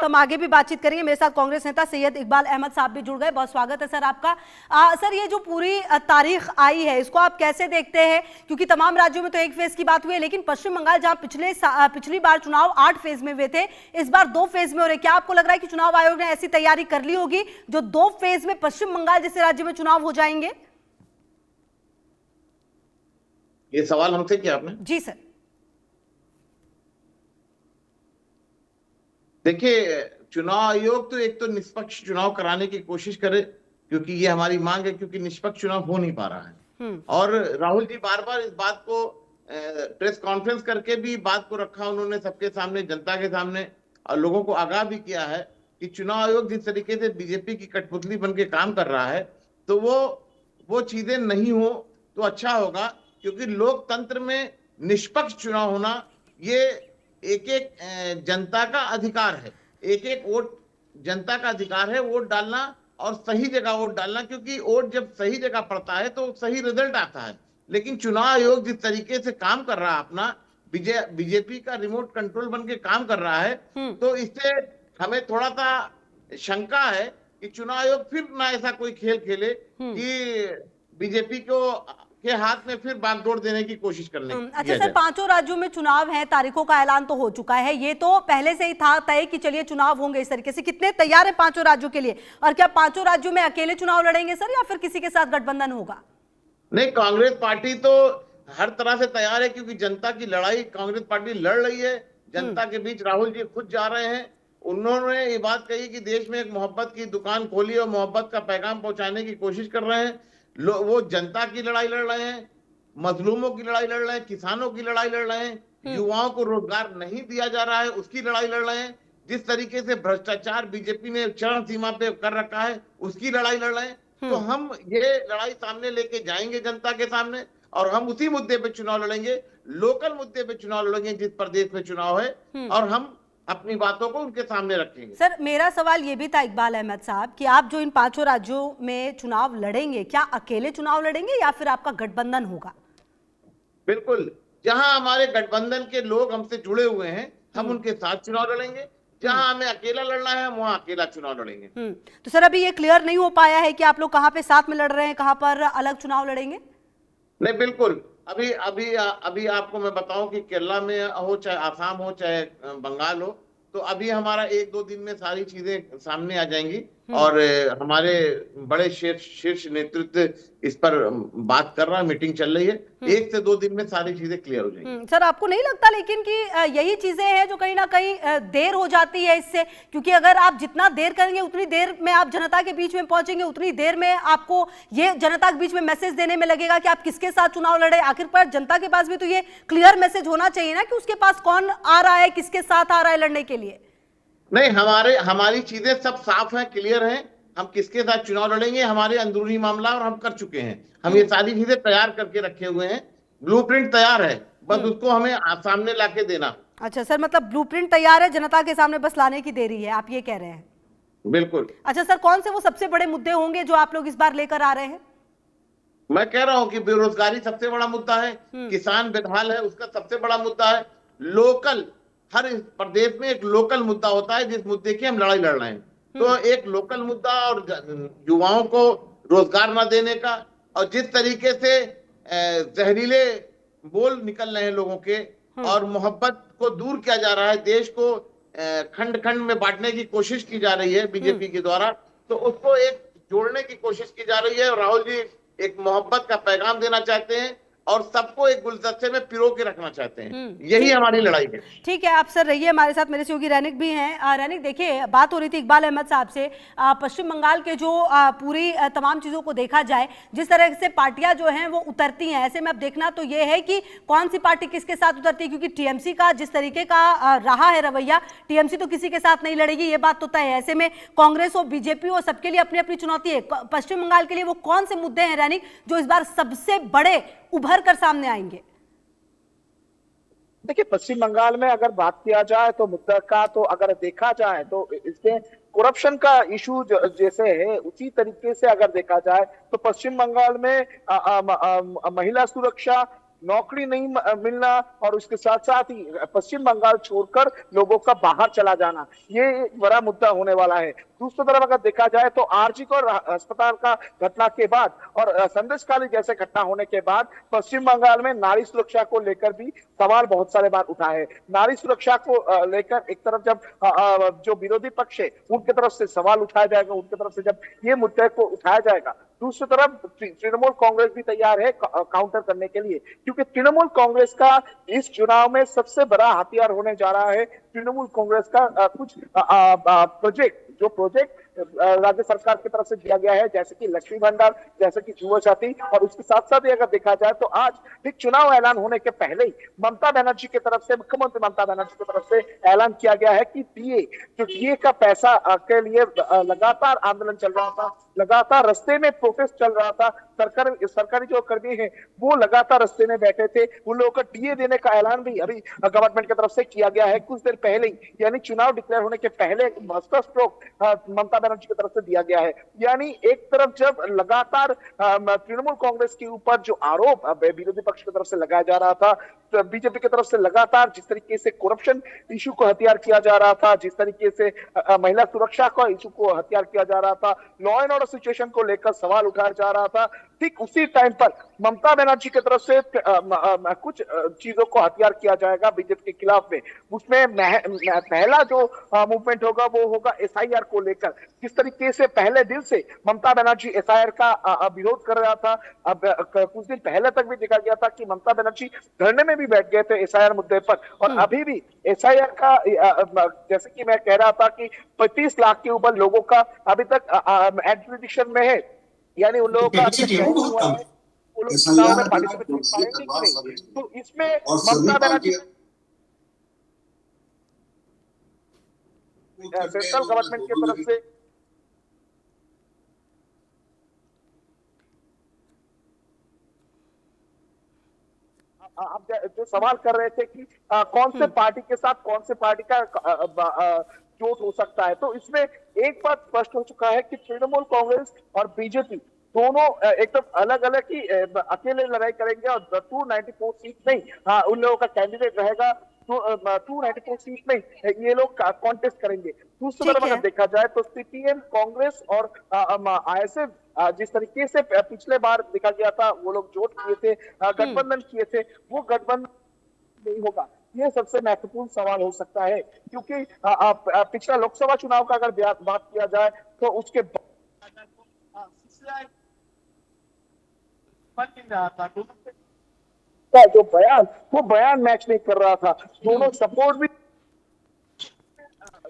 हम आगे भी बातचीत करेंगे। मेरे साथ कांग्रेस नेता सैयद इकबाल अहमद साहब भी जुड़ गए। बहुत स्वागत है सर आपका। सर, ये जो पूरी तारीख आई है, इसको आप कैसे देखते हैं? क्योंकि तमाम राज्यों में तो एक फेज की बात हुई है, लेकिन पश्चिम बंगाल जहां पिछली बार चुनाव 8 फेज में हुए थे, इस बार 2 फेज में हो रहे। क्या आपको लग रहा है कि चुनाव आयोग ने ऐसी तैयारी कर ली होगी जो 2 फेज में पश्चिम बंगाल जैसे राज्य में चुनाव हो जाएंगे? ये सवाल हमसे किया आपने? जी सर। देखिए, चुनाव आयोग तो एक तो निष्पक्ष चुनाव कराने की कोशिश करे, क्योंकि ये हमारी मांग है, क्योंकि निष्पक्ष चुनाव हो नहीं पा रहा है। और राहुल जी बार बार इस बात को प्रेस कॉन्फ्रेंस करके भी बात को रखा उन्होंने सबके सामने, जनता के सामने, और लोगों को आगाह भी किया है कि चुनाव आयोग जिस तरीके से बीजेपी की कठपुतली बन के काम कर रहा है, तो वो चीजें नहीं हो तो अच्छा होगा। क्योंकि लोकतंत्र में निष्पक्ष चुनाव होना ये एक एक जनता का अधिकार है, एक एक वोट जनता का अधिकार है, वोट डालना और सही जगह वोट डालना। क्योंकि वोट जब सही जगह पड़ता है तो सही रिजल्ट आता है। लेकिन चुनाव आयोग जिस तरीके से काम कर रहा है अपना, बीजेपी का रिमोट कंट्रोल बन के काम कर रहा है, तो इससे हमें थोड़ा सा शंका है कि चुनाव आयोग फिर ना ऐसा कोई खेल खेले कि बीजेपी को के हाथ में फिर बागडोर देने की कोशिश करने। अच्छा सर, 5 राज्यों में चुनाव है, तारीखों का ऐलान तो हो चुका है, ये तो पहले से ही था तय कि चलिए चुनाव होंगे इस तरीके से। कितने तैयार है 5 राज्यों के लिए? और क्या 5 राज्यों में अकेले चुनाव लड़ेंगे सर, या फिर किसी के साथ गठबंधन होगा? नहीं, कांग्रेस पार्टी तो हर तरह से तैयार है, क्योंकि जनता की लड़ाई कांग्रेस पार्टी लड़ रही है। जनता के बीच राहुल जी खुद जा रहे हैं। उन्होंने ये बात कही कि देश में एक मोहब्बत की दुकान खोली और मोहब्बत का पैगाम पहुंचाने की कोशिश कर रहे हैं। वो जनता की लड़ाई लड़ रहे हैं, मजलूमों की लड़ाई लड़ रहे हैं, किसानों की लड़ाई लड़ रहे हैं, युवाओं को रोजगार नहीं दिया जा रहा है उसकी लड़ाई लड़ रहे हैं, जिस तरीके से भ्रष्टाचार बीजेपी ने चरम सीमा पे कर रखा है उसकी लड़ाई लड़ रहे हैं। तो हम ये लड़ाई सामने लेके जाएंगे जनता के सामने, और हम उसी मुद्दे पे चुनाव लड़ेंगे, लोकल मुद्दे पे चुनाव लड़ेंगे जिस प्रदेश में चुनाव है, और हम अपनी बातों को उनके सामने रखेंगे। सर, मेरा सवाल ये भी था इकबाल अहमद साहब कि आप जो इन 5 राज्यों में चुनाव लड़ेंगे, क्या अकेले चुनाव लड़ेंगे या फिर आपका गठबंधन होगा? बिल्कुल, जहां हमारे गठबंधन के लोग हमसे जुड़े हुए हैं, हम उनके साथ चुनाव लड़ेंगे। जहां हमें अकेला लड़ना है, वहां अकेला चुनाव लड़ेंगे। तो सर, अभी ये क्लियर नहीं हो पाया है कि आप लोग कहां पे साथ में लड़ रहे हैं, कहां पर अलग चुनाव लड़ेंगे? नहीं, बिल्कुल। अभी अभी अभी आपको मैं बताऊं कि केरला में हो, चाहे आसाम हो, चाहे बंगाल हो, तो अभी हमारा 1-2 दिन में सारी चीजें सामने आ जाएंगी। और हमारे बड़े शीर्ष नेतृत्व इस पर बात कर रहा है, मीटिंग चल रही है। 1 से 2 दिन में सारी चीजें क्लियर हो जाएंगी। सर, आपको नहीं लगता लेकिन कि यही चीजें हैं जो कहीं ना कहीं देर हो जाती है इससे? क्योंकि अगर आप जितना देर करेंगे उतनी देर में आप जनता के बीच में पहुंचेंगे, उतनी देर में आपको ये जनता के बीच में मैसेज देने में लगेगा कि आप किसके साथ चुनाव लड़े। आखिर पर जनता के पास भी तो ये क्लियर मैसेज होना चाहिए ना कि उसके पास कौन आ रहा है, किसके साथ आ रहा है लड़ने के लिए। नहीं, हमारी चीजें सब साफ हैं, क्लियर हैं। हम किसके साथ चुनाव लड़ेंगे हमारे अंदरूनी मामला, और हम कर चुके हैं। हम ये सारी चीजें तैयार करके रखे हुए हैं, ब्लूप्रिंट तैयार है, बस उसको हमें सामने लाके देना। अच्छा सर, मतलब ब्लूप्रिंट तैयार है, जनता के सामने बस लाने की देरी है, आप ये कह रहे हैं? बिल्कुल। अच्छा सर, कौन से वो सबसे बड़े मुद्दे होंगे जो आप लोग इस बार लेकर आ रहे हैं? मैं कह रहा हूं कि बेरोजगारी सबसे बड़ा मुद्दा है, किसान बेहाल है उसका सबसे बड़ा मुद्दा है। लोकल, हर प्रदेश में एक लोकल मुद्दा होता है जिस मुद्दे की हम लड़ाई लड़ रहे हैं। तो एक लोकल मुद्दा, और युवाओं को रोजगार न देने का, और जिस तरीके से जहरीले बोल निकल रहे हैं लोगों के, और मोहब्बत को दूर किया जा रहा है, देश को खंड खंड में बांटने की कोशिश की जा रही है बीजेपी के द्वारा, तो उसको एक जोड़ने की कोशिश की जा रही है। और राहुल जी एक मोहब्बत का पैगाम देना चाहते हैं और सबको एक गुलदस्ते में पिरो के रखना चाहते हैं। यही हमारी लड़ाई है। ठीक है, आप सर रहिए हमारे साथ। मेरे सहयोगी रैनिक भी हैं। रैनिक, देखिए, बात हो रही थी इकबाल अहमद साहब से, पश्चिम बंगाल के जो पूरी तमाम चीज़ों को देखा जाए, जिस तरह से पार्टियां जो हैं वो उतरती हैं, ऐसे में अब देखना तो ये है कि कौन सी पार्टी किसके साथ उतरती है। क्योंकि टीएमसी का जिस तरीके का रहा है रवैया, टीएमसी तो किसी के साथ नहीं लड़ेगी, ये बात तो तय है। ऐसे में कांग्रेस और बीजेपी और सबके लिए अपनी अपनी चुनौती है। पश्चिम बंगाल के लिए वो कौन से मुद्दे हैं रैनिक जो इस बार सबसे बड़े उभर कर सामने आएंगे? देखिए, पश्चिम बंगाल में अगर बात किया जाए तो मुद्दा का तो अगर देखा जाए तो इसमें करप्शन का इशू जैसे है, उसी तरीके से अगर देखा जाए तो पश्चिम बंगाल में महिला सुरक्षा नौकरी नहीं मिलना और उसके साथ साथ ही पश्चिम बंगाल छोड़कर लोगों का बाहर चला जाना, ये एक बड़ा मुद्दा होने वाला है। दूसरी तरफ अगर देखा जाए तो आरजी को अस्पताल का घटना के बाद और संदेशखाली जैसे घटना होने के बाद पश्चिम बंगाल में नारी सुरक्षा को लेकर भी सवाल बहुत सारे बार उठा है। नारी सुरक्षा को लेकर एक तरफ जब जो विरोधी पक्ष है उनकी तरफ से सवाल उठाया जाएगा, उनकी तरफ से जब ये मुद्दे को उठाया जाएगा, दूसरी तरफ तृणमूल कांग्रेस भी तैयार है काउंटर करने के लिए, क्योंकि तृणमूल कांग्रेस का इस चुनाव में सबसे बड़ा हथियार होने जा रहा है तृणमूल कांग्रेस का कुछ प्रोजेक्ट राज्य सरकार की तरफ से दिया गया है, जैसे कि लक्ष्मी भंडार, जैसे कि युवा साथी, और उसके साथ साथ अगर देखा जाए तो आज ठीक चुनाव ऐलान होने के पहले ही ममता बनर्जी की तरफ से, मुख्यमंत्री ममता बनर्जी की तरफ से ऐलान किया गया है कि डीए का पैसा के लिए लगातार आंदोलन चल रहा था, लगातार रास्ते में प्रोटेस्ट चल रहा था, सरकारी जो कर्मी है वो लगातार रास्ते में बैठे थे, उन लोगों को डीए देने का ऐलान भी अभी गवर्नमेंट की तरफ से किया गया है कुछ देर पहले ही, यानी चुनाव डिक्लेयर होने के पहले मास्टर स्ट्रोक ममता बनर्जी की तरफ से दिया गया है। यानी एक तरफ जब लगातार तृणमूल कांग्रेस के ऊपर जो आरोप विरोधी पक्ष की तरफ से लगाया जा रहा था, तो बीजेपी की तरफ से लगातार जिस तरीके से करप्शन इशू को हथियार किया जा रहा था, जिस तरीके से महिला सुरक्षा का इशू को हथियार किया जा रहा था, लॉ एंड ऑर्डर सिचुएशन को लेकर सवाल उठाया जा रहा था, ठीक उसी टाइम पर ममता बनर्जी की तरफ से कुछ चीजों को हथियार किया जाएगा बीजेपी के खिलाफ में। उसमें पहला जो मूवमेंट होगा वो होगा एसआईआर को लेकर। जिस तरीके से पहले दिन से ममता बनर्जी एसआईआर का विरोध कर रहा था, अब कुछ दिन पहले तक भी देखा गया था कि ममता बनर्जी धरने में भी बैठ गए थे एसआईआर मुद्दे पर, और अभी भी एसआईआर का जैसे कि मैं कह रहा था कि 35 लाख के ऊपर लोगों का अभी तक एडजुडिक्शन में है, यानी उन लोगों का अभी तक नहीं हुआ है, वो लोग चुनाव में पार्टिसिपेट कर पाएंगे कि नहीं। तो इसमें ममता बनर्जी सेंट्रल गवर्नमेंट की तरफ से आप जो सवाल कर रहे थे कि कौन से पार्टी के साथ कौन से पार्टी का जोट हो सकता है, तो इसमें एक बात स्पष्ट हो चुका है कि तृणमूल कांग्रेस और बीजेपी दोनों एकदम अलग अलग ही अकेले लड़ाई करेंगे, और 294 सीट नहीं, हाँ उन लोगों का कैंडिडेट रहेगा, तो 294 सीट नहीं ये लोग कॉन्टेस्ट करेंगे। दूसरी तरफ अगर देखा जाए तो सीपीएम, कांग्रेस और आईएसएफ जिस तरीके से पिछले बार देखा गया था वो लोग जोट किए थे, गठबंधन किए थे, वो गठबंधन नहीं होगा, ये सबसे महत्वपूर्ण सवाल हो सकता है। क्योंकि पिछला लोकसभा चुनाव का अगर बात किया जाए तो उसके जो बयान मैच नहीं कर रहा था, दोनों सपोर्ट भी,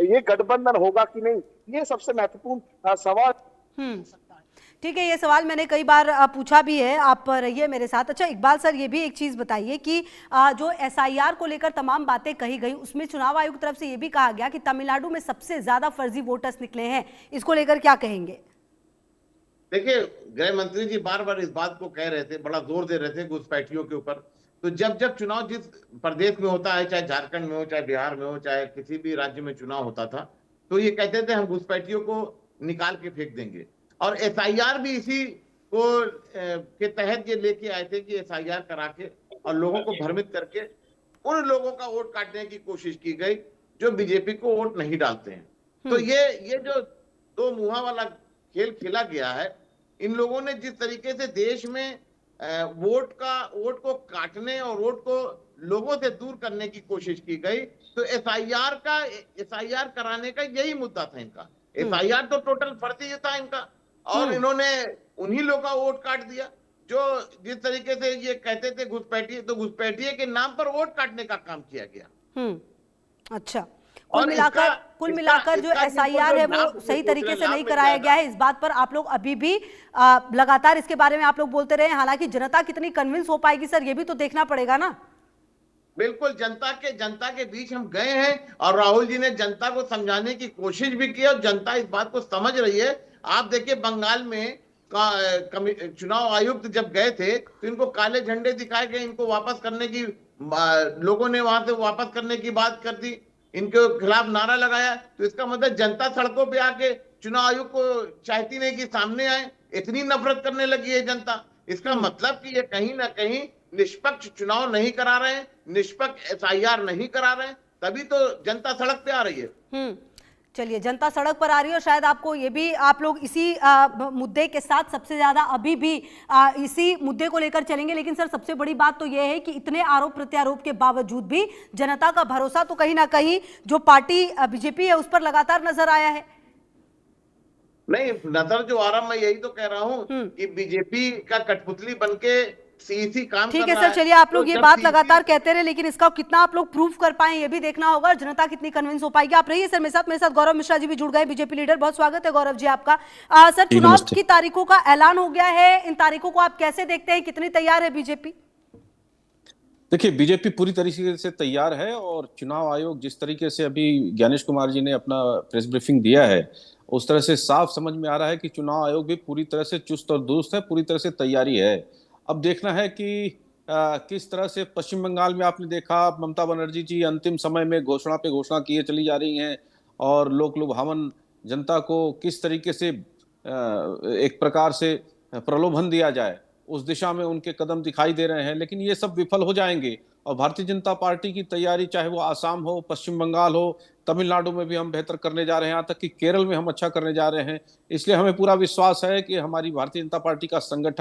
ये गठबंधन होगा कि नहीं, ये सबसे महत्वपूर्ण सवाल। ठीक है, ये सवाल मैंने कई बार पूछा भी है, आप रहिए मेरे साथ। अच्छा इकबाल सर, ये भी एक चीज़ बताइए कि जो एसआईआर को लेकर तमाम बातें कही गई, उसमें चुनाव आयोग की तरफ से ये भी कहा गया कि तमिलनाडु में सबसे ज्यादा फर्जी वोटर्स निकले हैं, इसको लेकर क्या कहेंगे? देखिए, गृह मंत्री जी बार बार इस बात को कह रहे थे, बड़ा जोर दे रहे थे घुसपैठियों के ऊपर। तो जब जब चुनाव जिस प्रदेश में होता है, चाहे झारखंड में हो, चाहे बिहार में हो, चाहे किसी भी राज्य में चुनाव होता था, तो ये कहते थे हम घुसपैठियों को निकाल के फेंक देंगे। और एसआईआर भी इसी को के तहत ये लेके आए थे कि एसआईआर करा के और लोगों को भ्रमित करके उन लोगों का वोट काटने की कोशिश की गई जो बीजेपी को वोट नहीं डालते हैं। तो ये जो दो मुहा वाला खेल खेला गया है, इन लोगों ने जिस तरीके से देश में वोट को काटने और वोट को लोगों से दूर करने की कोशिश की गई, तो एसआईआर कराने का यही मुद्दा था इनका। एसआईआर तो टोटल फर्जी था इनका, और इन्होंने उन्हीं लोगों का वोट काट दिया जो जिस तरीके से ये कहते थे घुसपैठिए, तो घुसपैठिए के नाम पर वोट काटने का काम किया गया। अच्छा, कुल मिलाकर जो एसआईआर है वो सही तरीके से नहीं कराया गया है, इस बात पर आप लोग अभी भी लगातार इसके बारे में आप लोग बोलते रहे। हालांकि जनता कितनी कन्विंस हो पाएगी सर, ये भी तो देखना पड़ेगा ना। बिल्कुल, जनता के बीच हम गए हैं और राहुल जी ने जनता को समझाने की कोशिश भी की और जनता इस बात को समझ रही है। आप देखिए, बंगाल में चुनाव आयुक्त जब गए थे तो इनको काले झंडे दिखाए गए, इनको वापस करने की, लोगों ने वहां से वापस करने की बात कर दी, इनके खिलाफ नारा लगाया। तो इसका मतलब जनता सड़कों पे आके चुनाव आयोग को चाहती नहीं कि सामने आए, इतनी नफरत करने लगी है जनता। इसका मतलब कि ये कहीं ना कहीं निष्पक्ष चुनाव नहीं करा रहे हैं, निष्पक्ष एसआईआर नहीं करा रहे हैं, तभी तो जनता सड़क पे आ रही है। चलिए, जनता सड़क पर आ रही है और शायद आपको ये भी, आप लोग इसी मुद्दे के साथ सबसे ज्यादा अभी भी इसी मुद्दे को लेकर चलेंगे। लेकिन सर, सबसे बड़ी बात तो ये है कि इतने आरोप प्रत्यारोप के बावजूद भी जनता का भरोसा तो कहीं ना कहीं जो पार्टी बीजेपी है उस पर लगातार नजर आया है। नहीं, नजर जो आ रहा, मैं यही तो कह रहा हूं कि बीजेपी का कठपुतली बनके सीईसी काम ठीक कर है रहा सर, चलिए, आप लोग तो ये जब बात CEC लगातार कहते रहे, लेकिन इसका कितना आप लोग प्रूफ कर पाए ये भी देखना होगा, जनता कितनी कन्विंस हो पाएगी। आप रहिए सर मेरे साथ गौरव मिश्रा जी भी जुड़ गए, बीजेपी लीडर। बहुत स्वागत है गौरव जी आपका। सर, चुनाव की तारीखों का ऐलान हो गया है, इन तारीखों को आप कैसे देखते हैं, कितनी तैयार है बीजेपी? देखिए, बीजेपी पूरी तरीके से तैयार है और चुनाव आयोग जिस तरीके से अभी ज्ञानेश कुमार जी ने अपना प्रेस ब्रीफिंग दिया है, उस तरह से साफ समझ में आ रहा है कि चुनाव आयोग भी पूरी तरह से चुस्त और दुरुस्त है, पूरी तरह से तैयारी है। अब देखना है कि किस तरह से पश्चिम बंगाल में आपने देखा, ममता बनर्जी जी अंतिम समय में घोषणा पे घोषणा किए चली जा रही हैं और लोक लुभावन जनता को किस तरीके से एक प्रकार से प्रलोभन दिया जाए, उस दिशा में उनके कदम दिखाई दे रहे हैं। लेकिन ये सब विफल हो जाएंगे और भारतीय जनता पार्टी की तैयारी, चाहे वो आसाम हो, पश्चिम बंगाल हो, तमिलनाडु में भी हम बेहतर करने जा रहे हैं, यहाँ तक कि केरल में हम अच्छा करने जा रहे हैं। इसलिए हमें पूरा विश्वास है कि हमारी भारतीय जनता पार्टी का संगठन